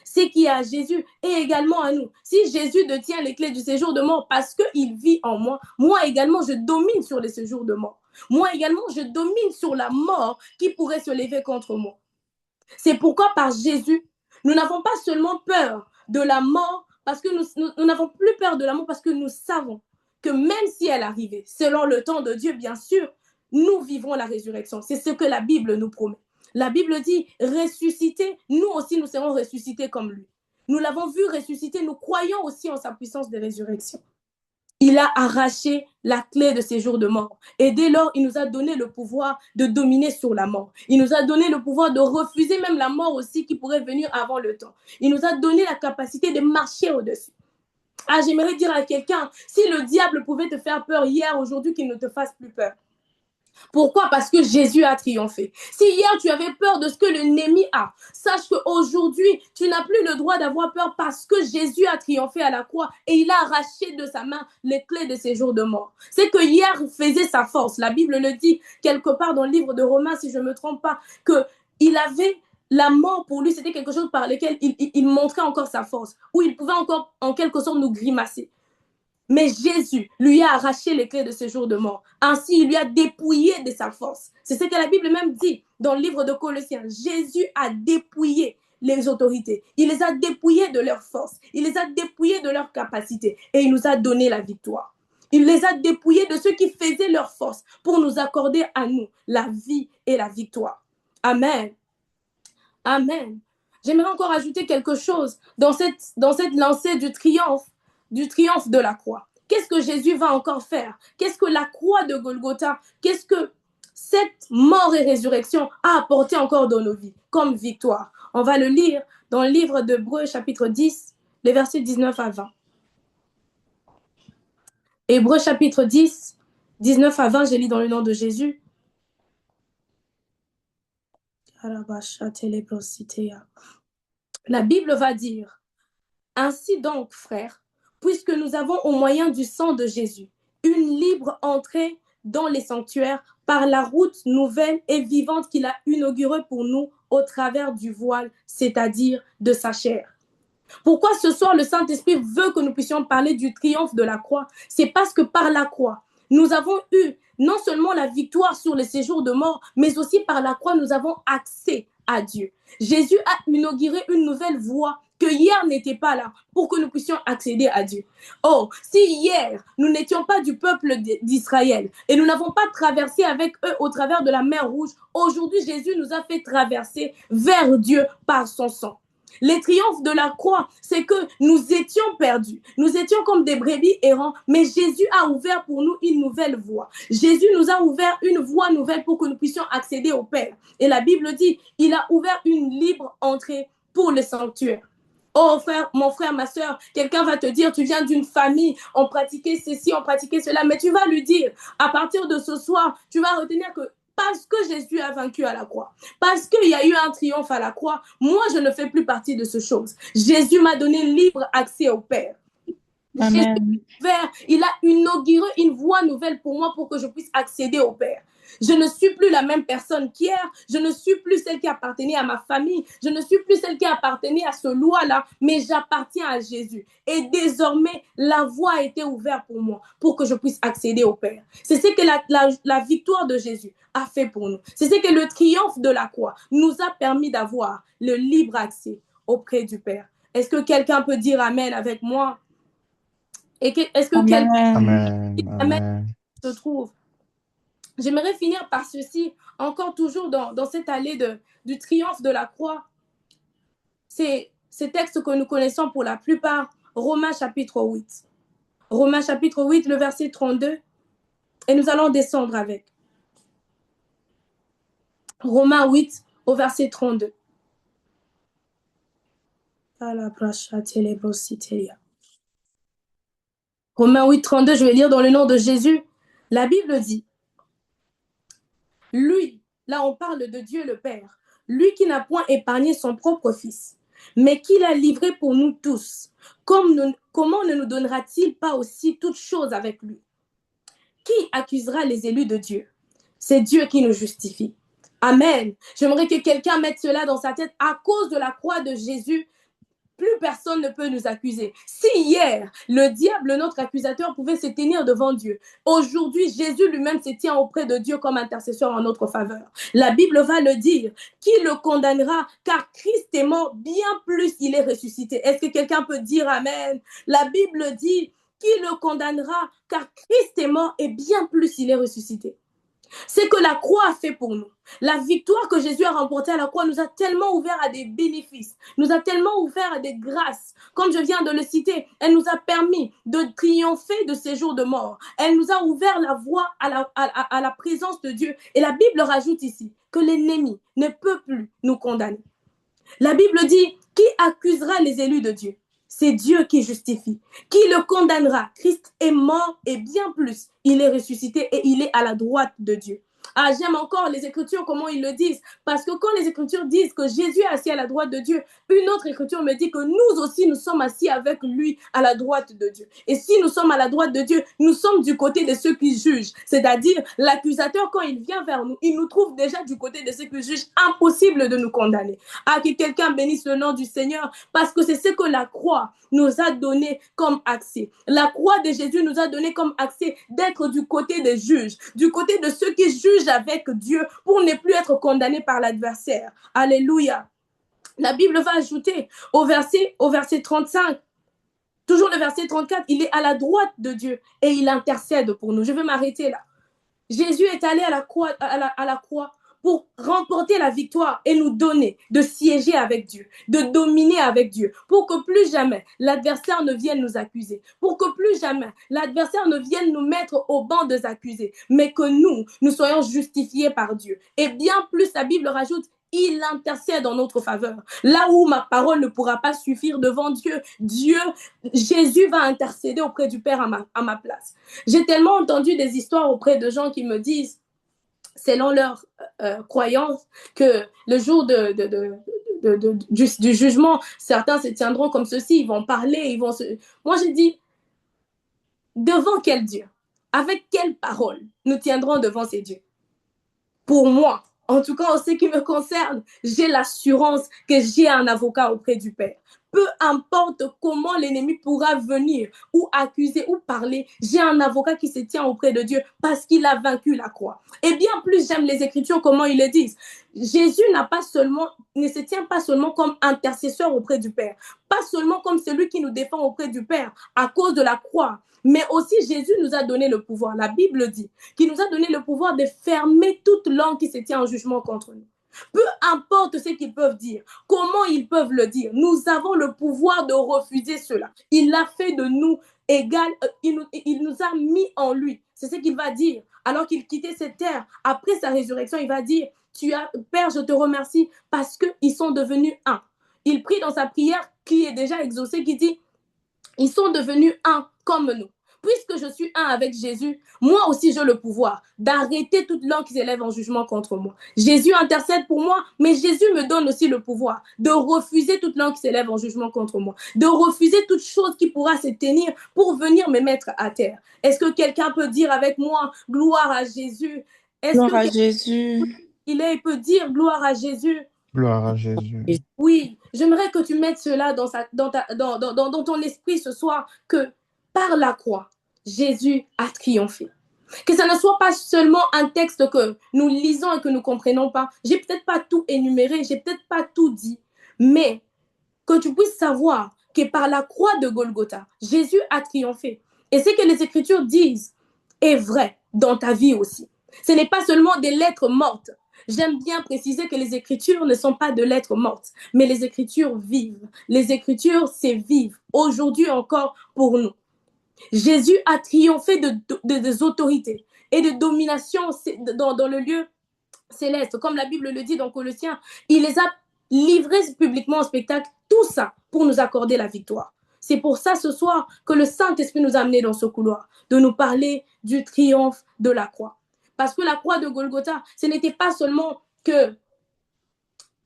S1: Ce qui est à Jésus est également à nous. Si Jésus détient les clés du séjour de mort parce qu'il vit en moi, moi également, je domine sur les séjours de mort. Moi également, je domine sur la mort qui pourrait se lever contre moi. C'est pourquoi par Jésus, nous n'avons pas seulement peur de la mort, parce que nous n'avons plus peur de la mort parce que nous savons que même si elle arrivait, selon le temps de Dieu, bien sûr, nous vivrons la résurrection. C'est ce que la Bible nous promet. La Bible dit, ressusciter, nous aussi nous serons ressuscités comme lui. Nous l'avons vu ressusciter, nous croyons aussi en sa puissance de résurrection. Il a arraché la clé de ses jours de mort. Et dès lors, il nous a donné le pouvoir de dominer sur la mort. Il nous a donné le pouvoir de refuser même la mort aussi qui pourrait venir avant le temps. Il nous a donné la capacité de marcher au-dessus. Ah, j'aimerais dire à quelqu'un, si le diable pouvait te faire peur hier, aujourd'hui, qu'il ne te fasse plus peur. Pourquoi? Parce que Jésus a triomphé. Si hier tu avais peur de ce que l'ennemi a, sache qu'aujourd'hui tu n'as plus le droit d'avoir peur parce que Jésus a triomphé à la croix et il a arraché de sa main les clés de ses jours de mort. C'est que hier faisait sa force. La Bible le dit quelque part dans le livre de Romains, si je ne me trompe pas, qu'il avait la mort pour lui, c'était quelque chose par lequel il montrait encore sa force, où il pouvait encore en quelque sorte nous grimacer. Mais Jésus lui a arraché les clés de ce jour de mort. Ainsi, il lui a dépouillé de sa force. C'est ce que la Bible même dit dans le livre de Colossiens. Jésus a dépouillé les autorités. Il les a dépouillés de leur force. Il les a dépouillés de leur capacité. Et il nous a donné la victoire. Il les a dépouillés de ceux qui faisaient leur force pour nous accorder à nous la vie et la victoire. Amen. Amen. J'aimerais encore ajouter quelque chose dans cette lancée du triomphe de la croix. Qu'est-ce que Jésus va encore faire? Qu'est-ce que la croix de Golgotha, qu'est-ce que cette mort et résurrection a apporté encore dans nos vies comme victoire? On va le lire dans le livre d'Hébreux chapitre 10, les versets 19 à 20. Hébreux chapitre 10, 19 à 20, je lis dans le nom de Jésus. La Bible va dire, ainsi donc, frères, puisque nous avons au moyen du sang de Jésus une libre entrée dans les sanctuaires par la route nouvelle et vivante qu'il a inaugurée pour nous au travers du voile, c'est-à-dire de sa chair. Pourquoi ce soir le Saint-Esprit veut que nous puissions parler du triomphe de la croix? C'est parce que par la croix, nous avons eu non seulement la victoire sur le séjour de mort, mais aussi par la croix, nous avons accès à Dieu. Jésus a inauguré une nouvelle voie que hier n'était pas là pour que nous puissions accéder à Dieu. Oh, si hier, nous n'étions pas du peuple d'Israël et nous n'avons pas traversé avec eux au travers de la mer Rouge, aujourd'hui, Jésus nous a fait traverser vers Dieu par son sang. Les triomphes de la croix, c'est que nous étions perdus. Nous étions comme des brebis errants, mais Jésus a ouvert pour nous une nouvelle voie. Jésus nous a ouvert une voie nouvelle pour que nous puissions accéder au Père. Et la Bible dit, il a ouvert une libre entrée pour le sanctuaire. Oh frère, mon frère, ma soeur, quelqu'un va te dire, tu viens d'une famille, on pratiquait ceci, on pratiquait cela, mais tu vas lui dire, à partir de ce soir, tu vas retenir que parce que Jésus a vaincu à la croix, parce qu'il y a eu un triomphe à la croix, moi je ne fais plus partie de ces choses. Jésus m'a donné libre accès au Père.
S3: Amen.
S1: Il a inauguré une voie nouvelle pour moi pour que je puisse accéder au Père. Je ne suis plus la même personne qu'hier. Je ne suis plus celle qui appartenait à ma famille. Je ne suis plus celle qui appartenait à ce loi-là, mais j'appartiens à Jésus. Et désormais, la voie a été ouverte pour moi, pour que je puisse accéder au Père. C'est ce que la victoire de Jésus a fait pour nous. C'est ce que le triomphe de la croix nous a permis d'avoir, le libre accès auprès du Père. Est-ce que quelqu'un peut dire Amen avec moi? Est-ce que quelqu'un
S2: Amen.
S1: se trouve? J'aimerais finir par ceci, encore toujours dans cette allée du triomphe de la croix. C'est ces textes que nous connaissons pour la plupart, Romains chapitre 8. Romains chapitre 8, le verset 32. Et nous allons descendre avec. Romains 8, au verset 32. Romains 8, 32, je vais lire dans le nom de Jésus. La Bible dit, lui, là on parle de Dieu le Père, lui qui n'a point épargné son propre Fils, mais qui l'a livré pour nous tous, comment ne nous donnera-t-il pas aussi toutes choses avec lui? Qui accusera les élus de Dieu? C'est Dieu qui nous justifie. Amen. J'aimerais que quelqu'un mette cela dans sa tête. À cause de la croix de Jésus, plus personne ne peut nous accuser. Si hier, le diable, notre accusateur, pouvait se tenir devant Dieu, aujourd'hui, Jésus lui-même se tient auprès de Dieu comme intercesseur en notre faveur. La Bible va le dire. Qui le condamnera? Car Christ est mort, bien plus il est ressuscité. Est-ce que quelqu'un peut dire Amen? La Bible dit, qui le condamnera? Car Christ est mort et bien plus il est ressuscité. C'est que la croix a fait pour nous. La victoire que Jésus a remportée à la croix nous a tellement ouvert à des bénéfices, nous a tellement ouvert à des grâces. Comme je viens de le citer, elle nous a permis de triompher de ces jours de mort. Elle nous a ouvert la voie à la présence de Dieu. Et la Bible rajoute ici que l'ennemi ne peut plus nous condamner. La Bible dit, qui accusera les élus de Dieu? C'est Dieu qui justifie. Qui le condamnera? Christ est mort et bien plus, il est ressuscité et il est à la droite de Dieu. Ah, j'aime encore les Écritures, comment ils le disent. Parce que quand les Écritures disent que Jésus est assis à la droite de Dieu, une autre Écriture me dit que nous aussi, nous sommes assis avec lui à la droite de Dieu. Et si nous sommes à la droite de Dieu, nous sommes du côté de ceux qui jugent. C'est-à-dire, l'accusateur, quand il vient vers nous, il nous trouve déjà du côté de ceux qui jugent. Impossible de nous condamner. Ah, que quelqu'un bénisse le nom du Seigneur, parce que c'est ce que la croix nous a donné comme accès. La croix de Jésus nous a donné comme accès d'être du côté des juges, du côté de ceux qui jugent avec Dieu pour ne plus être condamnés par l'adversaire. Alléluia. La Bible va ajouter au verset 35, toujours le verset 34, il est à la droite de Dieu et il intercède pour nous. Je vais m'arrêter là. Jésus est allé à la croix pour remporter la victoire et nous donner de siéger avec Dieu, de dominer avec Dieu, pour que plus jamais l'adversaire ne vienne nous accuser, pour que plus jamais l'adversaire ne vienne nous mettre au banc des accusés, mais que nous soyons justifiés par Dieu. Et bien plus, la Bible rajoute, il intercède en notre faveur. Là où ma parole ne pourra pas suffire devant Dieu, Jésus va intercéder auprès du Père à ma place. J'ai tellement entendu des histoires auprès de gens qui me disent, selon leur croyance, que le jour du jugement, certains se tiendront comme ceci, ils vont parler, Moi, j'ai dit, devant quel Dieu? Avec quelle parole nous tiendrons devant ces dieux? Pour moi, en tout cas, en ce qui me concerne, j'ai l'assurance que j'ai un avocat auprès du Père. Peu importe comment l'ennemi pourra venir ou accuser ou parler, j'ai un avocat qui se tient auprès de Dieu parce qu'il a vaincu la croix. Et bien plus, j'aime les Écritures, comment ils le disent. Jésus ne se tient pas seulement comme intercesseur auprès du Père, pas seulement comme celui qui nous défend auprès du Père à cause de la croix, mais aussi Jésus nous a donné le pouvoir. La Bible dit qu'il nous a donné le pouvoir de fermer toute langue qui se tient en jugement contre nous. Peu importe ce qu'ils peuvent dire, comment ils peuvent le dire, nous avons le pouvoir de refuser cela. Il a fait de nous égal, il nous a mis en lui. C'est ce qu'il va dire. Alors qu'il quittait cette terre, après sa résurrection, il va dire, Père, je te remercie parce qu'ils sont devenus un. Il prie dans sa prière qui est déjà exaucée, qui dit, ils sont devenus un comme nous. Puisque je suis un avec Jésus, moi aussi j'ai le pouvoir d'arrêter toute langue qui s'élève en jugement contre moi. Jésus intercède pour moi, mais Jésus me donne aussi le pouvoir de refuser toute langue qui s'élève en jugement contre moi, de refuser toute chose qui pourra se tenir pour venir me mettre à terre. Est-ce que quelqu'un peut dire avec moi, gloire à Jésus?
S3: Gloire à Jésus.
S1: Il peut dire gloire à Jésus.
S2: Gloire à Jésus.
S1: Oui, j'aimerais que tu mettes cela dans ton esprit ce soir, que par la croix, Jésus a triomphé. Que ça ne soit pas seulement un texte que nous lisons et que nous ne comprenons pas. J'ai peut-être pas tout énuméré, j'ai peut-être pas tout dit, mais que tu puisses savoir que par la croix de Golgotha, Jésus a triomphé. Et ce que les Écritures disent est vrai dans ta vie aussi. Ce n'est pas seulement des lettres mortes. J'aime bien préciser que les Écritures ne sont pas de lettres mortes, mais les Écritures vivent. Les Écritures, c'est vivre, aujourd'hui encore pour nous. Jésus a triomphé des autorités et de domination dans le lieu céleste. Comme la Bible le dit dans Colossiens, il les a livrés publiquement en spectacle, tout ça pour nous accorder la victoire. C'est pour ça ce soir que le Saint-Esprit nous a amenés dans ce couloir, de nous parler du triomphe de la croix. Parce que la croix de Golgotha, ce n'était pas seulement que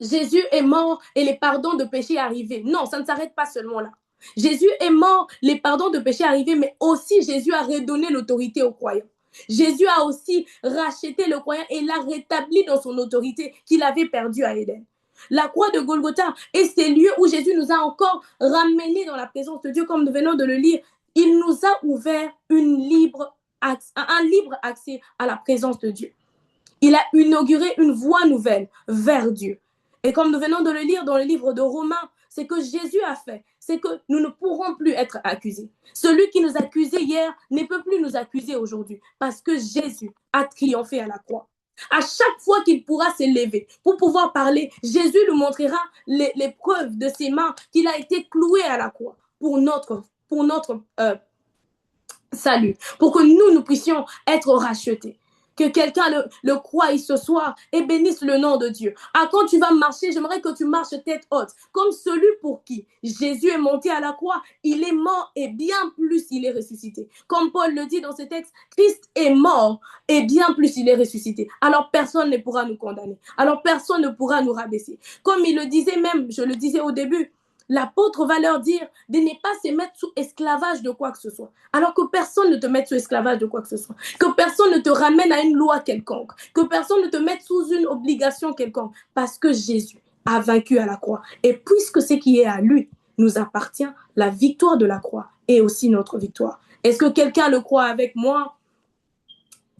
S1: Jésus est mort et les pardons de péché arrivaient. Non, ça ne s'arrête pas seulement là. Jésus est mort, les pardons de péché arrivaient, mais aussi Jésus a redonné l'autorité aux croyants. Jésus a aussi racheté le croyant et l'a rétabli dans son autorité qu'il avait perdue à Éden. La croix de Golgotha et ces lieux où Jésus nous a encore ramenés dans la présence de Dieu, comme nous venons de le lire. Il nous a ouvert un libre accès à la présence de Dieu. Il a inauguré une voie nouvelle vers Dieu. Et comme nous venons de le lire dans le livre de Romains, ce que Jésus a fait, c'est que nous ne pourrons plus être accusés. Celui qui nous accusait hier ne peut plus nous accuser aujourd'hui parce que Jésus a triomphé à la croix. À chaque fois qu'il pourra s'élever pour pouvoir parler, Jésus nous montrera les preuves de ses mains qu'il a été cloué à la croix pour notre salut, pour que nous puissions être rachetés. Que quelqu'un le croie ce soir et bénisse le nom de Dieu. Ah, quand tu vas marcher, j'aimerais que tu marches tête haute, comme celui pour qui Jésus est monté à la croix, il est mort et bien plus il est ressuscité. Comme Paul le dit dans ce texte, Christ est mort et bien plus il est ressuscité. Alors personne ne pourra nous condamner. Alors personne ne pourra nous rabaisser. Comme il le disait même, je le disais au début, l'apôtre va leur dire de ne pas se mettre sous esclavage de quoi que ce soit. Alors que personne ne te mette sous esclavage de quoi que ce soit. Que personne ne te ramène à une loi quelconque. Que personne ne te mette sous une obligation quelconque. Parce que Jésus a vaincu à la croix. Et puisque ce qui est à lui nous appartient, la victoire de la croix est aussi notre victoire. Est-ce que quelqu'un le croit avec moi?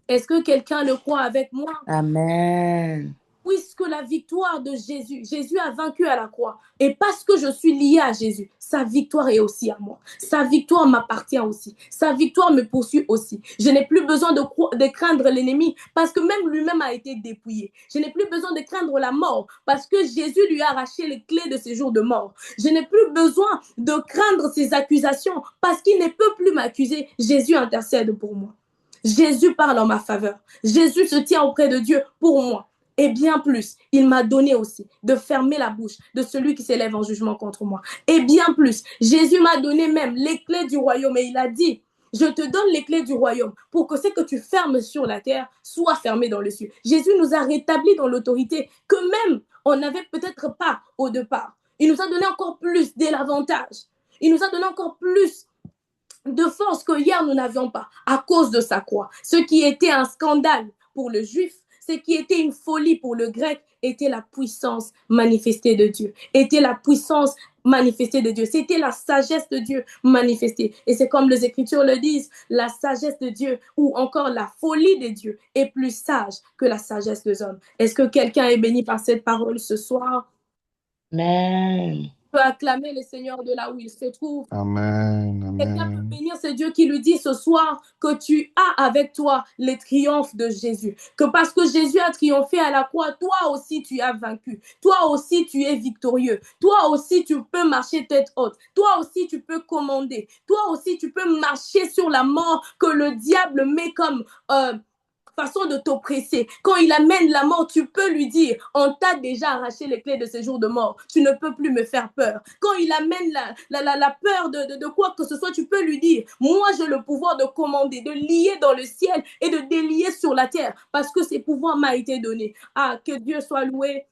S1: Est-ce que quelqu'un le croit avec moi?
S3: Amen.
S1: Puisque la victoire de Jésus a vaincu à la croix. Et parce que je suis liée à Jésus, sa victoire est aussi à moi. Sa victoire m'appartient aussi. Sa victoire me poursuit aussi. Je n'ai plus besoin de craindre l'ennemi parce que même lui-même a été dépouillé. Je n'ai plus besoin de craindre la mort parce que Jésus lui a arraché les clés de ses jours de mort. Je n'ai plus besoin de craindre ses accusations parce qu'il ne peut plus m'accuser. Jésus intercède pour moi. Jésus parle en ma faveur. Jésus se tient auprès de Dieu pour moi. Et bien plus, il m'a donné aussi de fermer la bouche de celui qui s'élève en jugement contre moi. Et bien plus, Jésus m'a donné même les clés du royaume et il a dit, je te donne les clés du royaume pour que ce que tu fermes sur la terre soit fermé dans le ciel. Jésus nous a rétablis dans l'autorité que même on n'avait peut-être pas au départ. Il nous a donné encore plus dès l'avantage. Il nous a donné encore plus de force que hier nous n'avions pas à cause de sa croix. Ce qui était un scandale pour le juif, ce qui était une folie pour le grec, était la puissance manifestée de Dieu. Était la puissance manifestée de Dieu. C'était la sagesse de Dieu manifestée. Et c'est comme les Écritures le disent, la sagesse de Dieu ou encore la folie de Dieu est plus sage que la sagesse des hommes. Est-ce que quelqu'un est béni par cette parole ce soir?
S3: Amen.
S1: Peut acclamer le Seigneur de là où il se trouve.
S2: Amen.
S1: Quelqu'un peut
S2: Amen.
S1: bénir ce Dieu qui lui dit ce soir que tu as avec toi les triomphes de Jésus. Que parce que Jésus a triomphé à la croix, toi aussi tu as vaincu. Toi aussi tu es victorieux. Toi aussi tu peux marcher tête haute. Toi aussi tu peux commander. Toi aussi tu peux marcher sur la mort que le diable met comme façon de t'oppresser. Quand il amène la mort, tu peux lui dire, on t'a déjà arraché les clés de ces jours de mort. Tu ne peux plus me faire peur. Quand il amène la peur de quoi que ce soit, tu peux lui dire, moi j'ai le pouvoir de commander, de lier dans le ciel et de délier sur la terre parce que ce pouvoir m'a été donné. Ah, que Dieu soit loué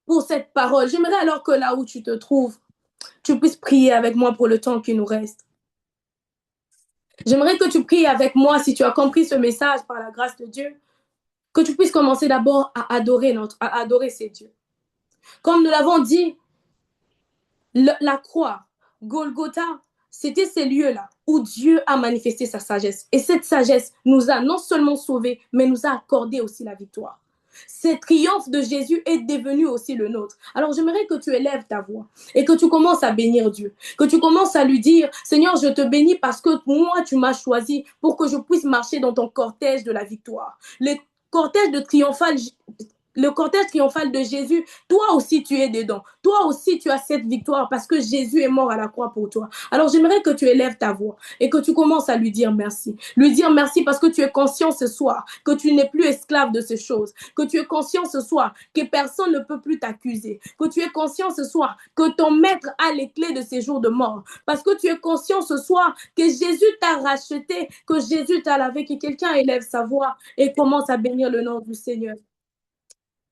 S1: pour cette parole. J'aimerais alors que là où tu te trouves, tu puisses prier avec moi pour le temps qui nous reste. J'aimerais que tu pries avec moi, si tu as compris ce message par la grâce de Dieu, que tu puisses commencer d'abord à adorer ces dieux. Comme nous l'avons dit, la croix, Golgotha, c'était ces lieux-là où Dieu a manifesté sa sagesse. Et cette sagesse nous a non seulement sauvés, mais nous a accordé aussi la victoire. Ce triomphe de Jésus est devenu aussi le nôtre. Alors j'aimerais que tu élèves ta voix et que tu commences à bénir Dieu. Que tu commences à lui dire, Seigneur, je te bénis parce que moi, tu m'as choisi pour que je puisse marcher dans ton cortège de la victoire. Le cortège triomphal de Jésus, toi aussi tu es dedans. Toi aussi tu as cette victoire parce que Jésus est mort à la croix pour toi. Alors j'aimerais que tu élèves ta voix et que tu commences à lui dire merci. Lui dire merci parce que tu es conscient ce soir que tu n'es plus esclave de ces choses. Que tu es conscient ce soir que personne ne peut plus t'accuser. Que tu es conscient ce soir que ton maître a les clés de ces jours de mort. Parce que tu es conscient ce soir que Jésus t'a racheté, que Jésus t'a lavé, que quelqu'un élève sa voix et commence à bénir le nom du Seigneur.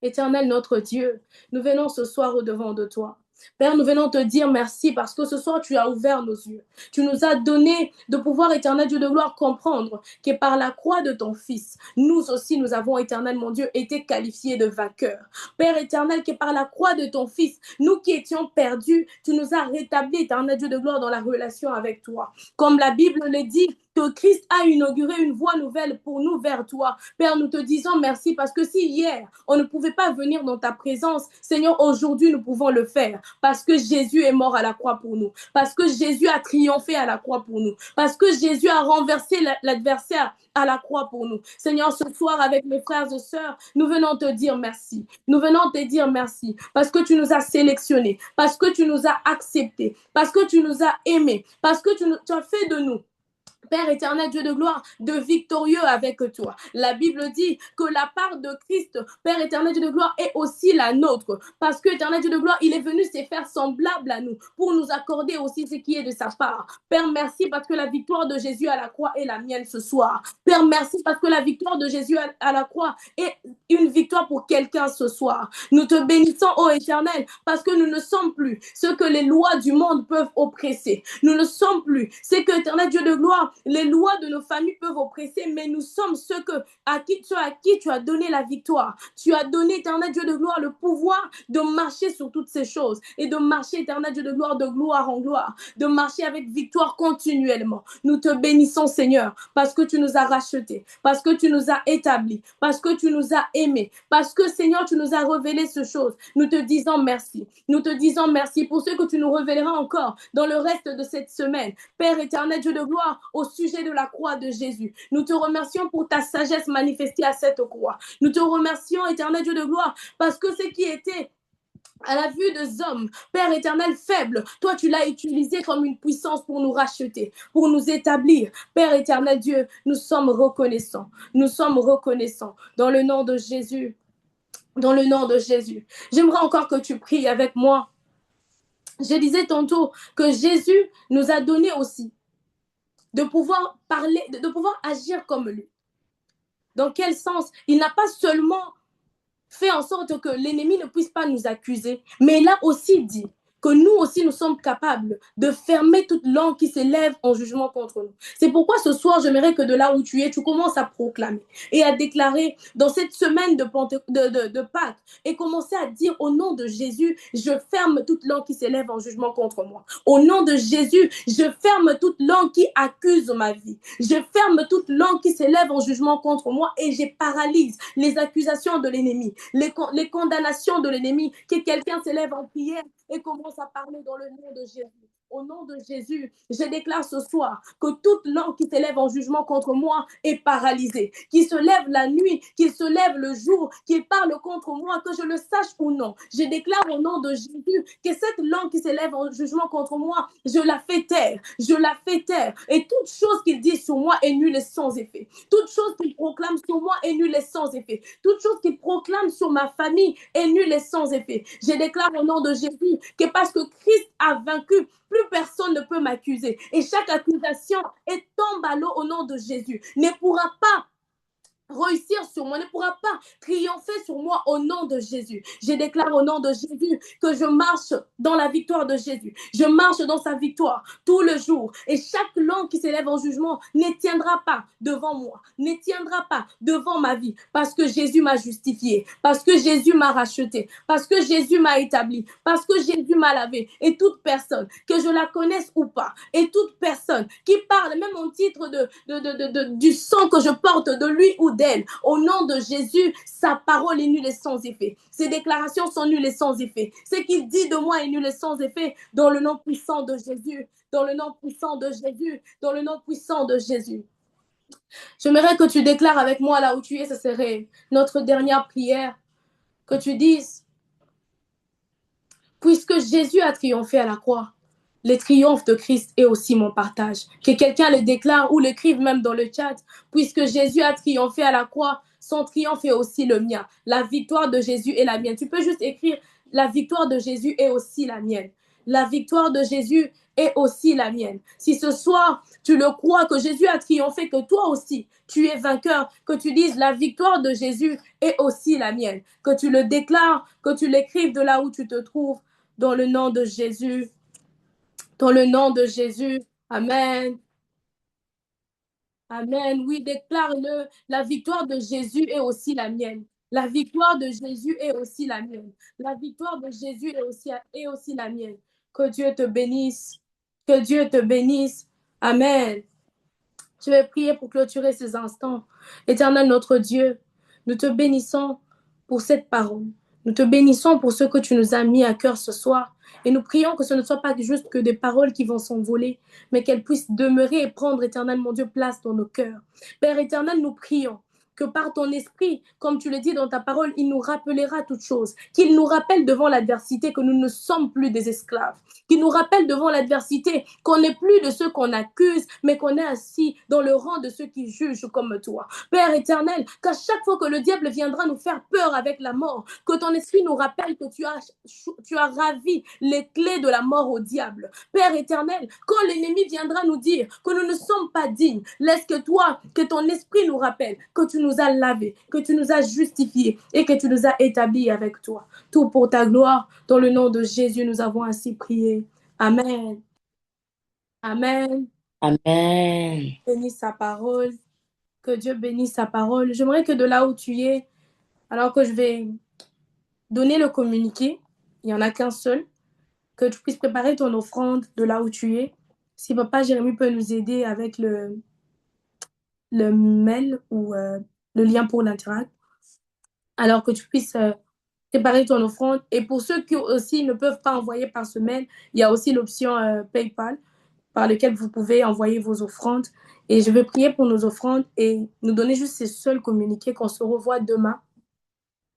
S1: Éternel notre Dieu, nous venons ce soir au-devant de toi. Père, nous venons te dire merci parce que ce soir, tu as ouvert nos yeux. Tu nous as donné de pouvoir, éternel Dieu de gloire, comprendre que par la croix de ton Fils, nous aussi, nous avons, éternel mon Dieu, été qualifiés de vainqueurs. Père éternel, que par la croix de ton Fils, nous qui étions perdus, tu nous as rétablis, éternel Dieu de gloire, dans la relation avec toi. Comme la Bible le dit, que Christ a inauguré une voie nouvelle pour nous vers toi. Père, nous te disons merci parce que si hier, on ne pouvait pas venir dans ta présence, Seigneur, aujourd'hui, nous pouvons le faire parce que Jésus est mort à la croix pour nous, parce que Jésus a triomphé à la croix pour nous, parce que Jésus a renversé l'adversaire à la croix pour nous. Seigneur, ce soir, avec mes frères et sœurs, nous venons te dire merci. Nous venons te dire merci parce que tu nous as sélectionnés, parce que tu nous as acceptés, parce que tu nous as aimés, parce que tu as fait de nous, Père éternel, Dieu de gloire, de victorieux avec toi. La Bible dit que la part de Christ, Père éternel, Dieu de gloire, est aussi la nôtre. Parce que, éternel, Dieu de gloire, il est venu se faire semblable à nous pour nous accorder aussi ce qui est de sa part. Père, merci parce que la victoire de Jésus à la croix est la mienne ce soir. Père, merci parce que la victoire de Jésus à la croix est une victoire pour quelqu'un ce soir. Nous te bénissons, ô éternel, parce que nous ne sommes plus ce que les lois du monde peuvent oppresser. Nous ne sommes plus ce que, éternel Dieu de gloire, les lois de nos familles peuvent oppresser, mais nous sommes ceux à qui tu as donné la victoire. Tu as donné, éternel Dieu de gloire, le pouvoir de marcher sur toutes ces choses et de marcher, éternel Dieu de gloire en gloire, de marcher avec victoire continuellement. Nous te bénissons, Seigneur, parce que tu nous as rachetés, parce que tu nous as établis, parce que tu nous as aimés, parce que, Seigneur, tu nous as révélé ces choses. Nous te disons merci. Nous te disons merci pour ce que tu nous révéleras encore dans le reste de cette semaine. Père éternel, Dieu de gloire, au sujet de la croix de Jésus. Nous te remercions pour ta sagesse manifestée à cette croix. Nous te remercions, éternel Dieu de gloire, parce que ce qui était à la vue des hommes, Père éternel faible, toi tu l'as utilisé comme une puissance pour nous racheter, pour nous établir. Père éternel Dieu, nous sommes reconnaissants. Nous sommes reconnaissants. Dans le nom de Jésus, dans le nom de Jésus. J'aimerais encore que tu pries avec moi. Je disais tantôt que Jésus nous a donné aussi de pouvoir parler, de pouvoir agir comme lui. Dans quel sens? Il n'a pas seulement fait en sorte que l'ennemi ne puisse pas nous accuser, mais il a aussi dit que nous aussi, nous sommes capables de fermer toute langue qui s'élève en jugement contre nous. C'est pourquoi ce soir, j'aimerais que de là où tu es, tu commences à proclamer et à déclarer dans cette semaine de Pâques et commencer à dire au nom de Jésus, je ferme toute langue qui s'élève en jugement contre moi. Au nom de Jésus, je ferme toute langue qui accuse ma vie. Je ferme toute langue qui s'élève en jugement contre moi et je paralyse les accusations de l'ennemi, les condamnations de l'ennemi, que quelqu'un s'élève en prière et commence à parler dans le nom de Jésus. Au nom de Jésus, je déclare ce soir que toute langue qui s'élève en jugement contre moi est paralysée. Qu'il se lève la nuit, qu'il se lève le jour, qu'il parle contre moi, que je le sache ou non. Je déclare au nom de Jésus que cette langue qui s'élève en jugement contre moi, je la fais taire. Je la fais taire. Et toute chose qu'il dit sur moi est nulle et sans effet. Toute chose qu'il proclame sur moi est nulle et sans effet. Toute chose qu'il proclame sur ma famille est nulle et sans effet. Je déclare au nom de Jésus que parce que Christ a vaincu, plus personne ne peut m'accuser. Et chaque accusation est tombe à l'eau au nom de Jésus. Ne pourra pas réussir sur moi, ne pourra pas triompher sur moi au nom de Jésus. Je déclare au nom de Jésus que je marche dans la victoire de Jésus. Je marche dans sa victoire tout le jour. Et chaque langue qui s'élève en jugement ne tiendra pas devant moi, ne tiendra pas devant ma vie, parce que Jésus m'a justifié, parce que Jésus m'a racheté, parce que Jésus m'a établi, parce que Jésus m'a lavé. Et toute personne, que je la connaisse ou pas, et toute personne qui parle, même en titre du sang que je porte de lui ou d'elle, au nom de Jésus, sa parole est nulle et sans effet. Ses déclarations sont nulles et sans effet. Ce qu'il dit de moi est nul et sans effet, dans le nom puissant de Jésus, dans le nom puissant de Jésus, dans le nom puissant de Jésus. J'aimerais que tu déclares avec moi là où tu es, ce serait notre dernière prière, que tu dises, puisque Jésus a triomphé à la croix, le triomphe de Christ est aussi mon partage. Que quelqu'un le déclare ou l'écrive même dans le chat. Puisque Jésus a triomphé à la croix, son triomphe est aussi le mien. La victoire de Jésus est la mienne. Tu peux juste écrire, la victoire de Jésus est aussi la mienne. La victoire de Jésus est aussi la mienne. Si ce soir, tu le crois que Jésus a triomphé, que toi aussi, tu es vainqueur, que tu dises, la victoire de Jésus est aussi la mienne. Que tu le déclares, que tu l'écrives de là où tu te trouves. dans le nom de Jésus. Dans le nom de Jésus. Amen. Amen. Oui, déclare-le. La victoire de Jésus est aussi la mienne. La victoire de Jésus est aussi la mienne. La victoire de Jésus est aussi la mienne. Que Dieu te bénisse. Que Dieu te bénisse. Amen. Je vais prier pour clôturer ces instants. Éternel notre Dieu, nous te bénissons pour cette parole. Nous te bénissons pour ce que tu nous as mis à cœur ce soir. Et nous prions que ce ne soit pas juste que des paroles qui vont s'envoler, mais qu'elles puissent demeurer et prendre, éternel mon Dieu, place dans nos cœurs. Père éternel, nous prions que par ton esprit, comme tu le dis dans ta parole, il nous rappellera toutes choses, qu'il nous rappelle devant l'adversité que nous ne sommes plus des esclaves, qu'il nous rappelle devant l'adversité qu'on n'est plus de ceux qu'on accuse, mais qu'on est assis dans le rang de ceux qui jugent comme toi. Père éternel, qu'à chaque fois que le diable viendra nous faire peur avec la mort, que ton esprit nous rappelle que tu as ravi les clés de la mort au diable. Père éternel, quand l'ennemi viendra nous dire que nous ne sommes pas dignes, laisse que toi, que ton esprit nous rappelle que tu nous as lavés, que tu nous as justifiés et que tu nous as établis avec toi. Tout pour ta gloire. Dans le nom de Jésus, nous avons ainsi prié. Amen. Amen.
S3: Amen.
S1: Bénisse sa parole. Que Dieu bénisse sa parole. J'aimerais que de là où tu es, alors que je vais donner le communiqué, il n'y en a qu'un seul, que tu puisses préparer ton offrande de là où tu es. Si Papa Jérémie peut nous aider avec le mail ou le lien pour l'Interact, alors que tu puisses préparer ton offrande. Et pour ceux qui aussi ne peuvent pas envoyer par ce mail, il y a aussi l'option PayPal par laquelle vous pouvez envoyer vos offrandes. Et je vais prier pour nos offrandes et nous donner juste ces seuls communiqués qu'on se revoit demain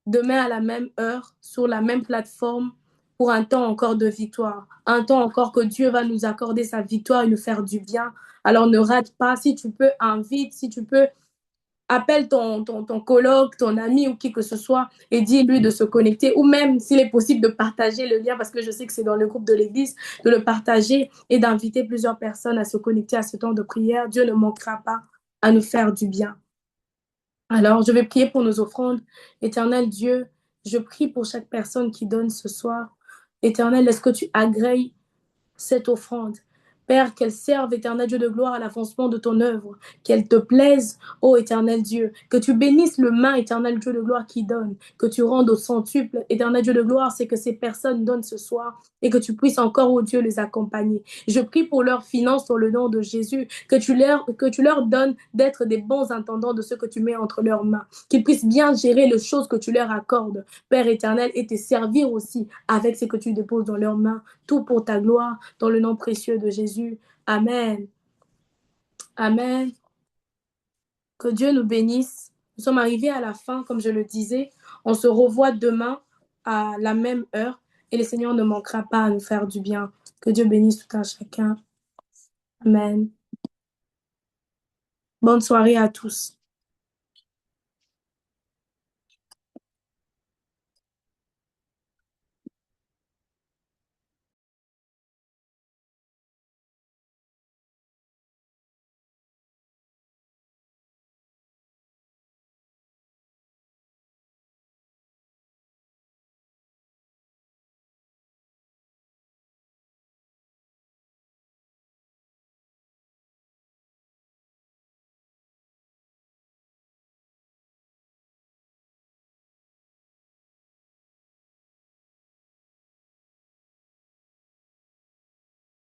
S1: à la même heure, sur la même plateforme, pour un temps encore de victoire. Un temps encore que Dieu va nous accorder sa victoire et nous faire du bien. Alors ne rate pas. Si tu peux, invite. Si tu peux, appelle ton coloc, ton ami ou qui que ce soit et dis-lui de se connecter. Ou même, s'il est possible, de partager le lien, parce que je sais que c'est dans le groupe de l'Église, de le partager et d'inviter plusieurs personnes à se connecter à ce temps de prière. Dieu ne manquera pas à nous faire du bien. Alors, je vais prier pour nos offrandes. Éternel Dieu, je prie pour chaque personne qui donne ce soir. Éternel, est-ce que tu agrées cette offrande? Père, qu'elle serve, éternel Dieu de gloire, à l'avancement de ton œuvre, qu'elle te plaise, ô éternel Dieu, que tu bénisses le main, éternel Dieu de gloire, qui donne, que tu rendes au centuple, éternel Dieu de gloire, c'est que ces personnes donnent ce soir et que tu puisses encore, ô Dieu, les accompagner. Je prie pour leurs finances dans le nom de Jésus, que tu leur donnes d'être des bons intendants de ce que tu mets entre leurs mains, qu'ils puissent bien gérer les choses que tu leur accordes, Père éternel, et te servir aussi avec ce que tu déposes dans leurs mains, tout pour ta gloire, dans le nom précieux de Jésus. Amen. Amen. Que Dieu nous bénisse. Nous sommes arrivés à la fin, comme je le disais. On se revoit demain à la même heure et le Seigneur ne manquera pas à nous faire du bien. Que Dieu bénisse tout un chacun. Amen. Bonne soirée à tous.